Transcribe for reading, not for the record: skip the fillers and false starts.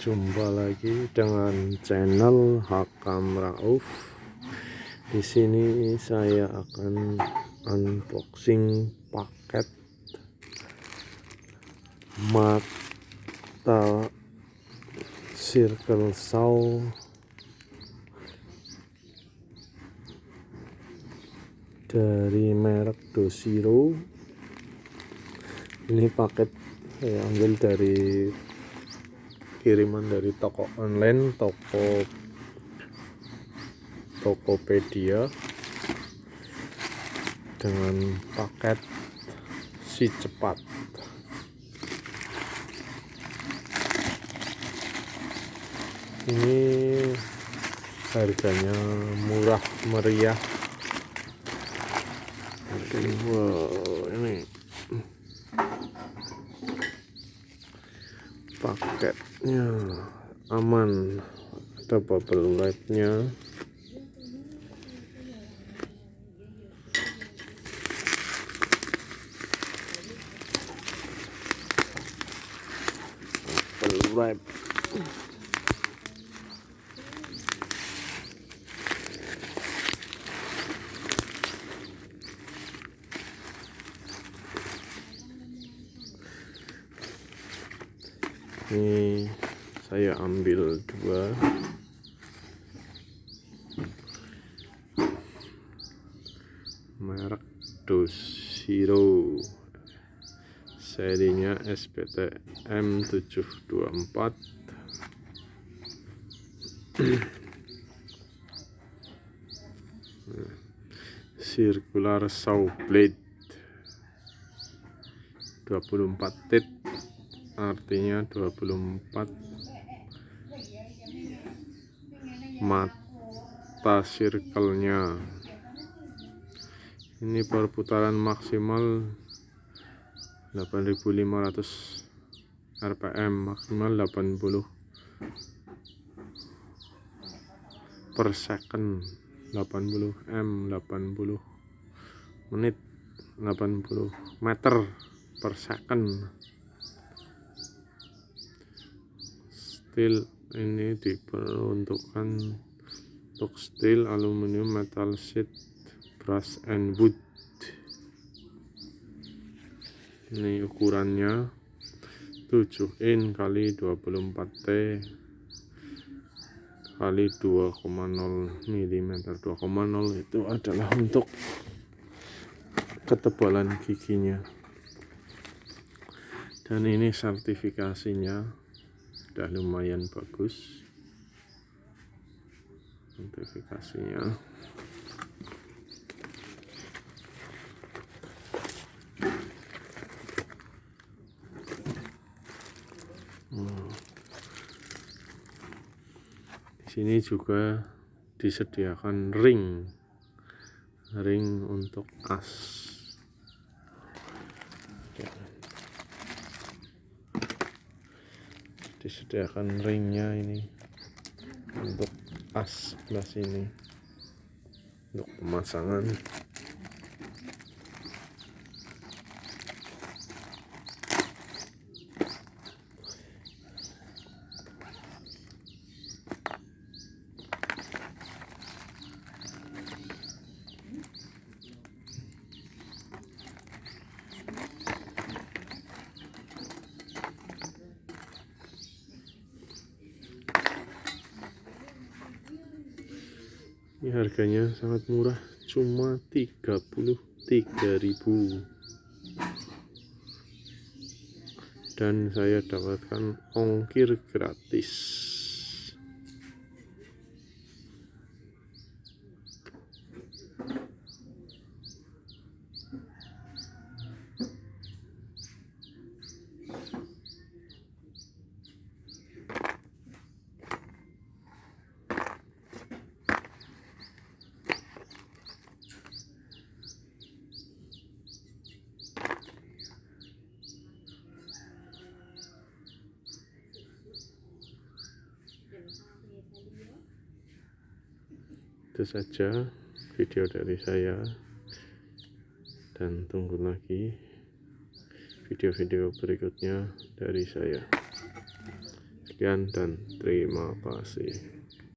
Jumpa lagi dengan channel Hakam Rauf. Di sini saya akan unboxing paket mata circle saw dari merek Doziro. Ini paket saya ambil dari kiriman dari toko online, Tokopedia, dengan paket si cepat. Ini harganya murah meriah. Wow, ini paketnya aman, ada bubble wrap-nya. Bubble wrap. Ini saya ambil dua. Merek doziro, serinya SPTM 724. Circular saw blade 24 tit, artinya 24 mata circle-nya. Ini perputaran maksimal 8500 rpm, maksimal 80 per second, 80 m, 80 menit, 80 meter per second. Steel ini diperuntukkan untuk steel, aluminium, metal sheet, brass and wood. Ini ukurannya 7 in kali 24 t kali 2,0 mm. 2,0 itu adalah untuk ketebalan giginya. Dan ini sertifikasinya udah lumayan bagus. Sertifikasinya di sini juga disediakan ring untuk as. Disediakan ringnya ini untuk as sebelah sini untuk pemasangan. Ini harganya sangat murah, cuma 33.000, dan saya dapatkan ongkir gratis. Itu saja video dari saya, dan tunggu lagi video-video berikutnya dari saya. Sekian dan terima kasih.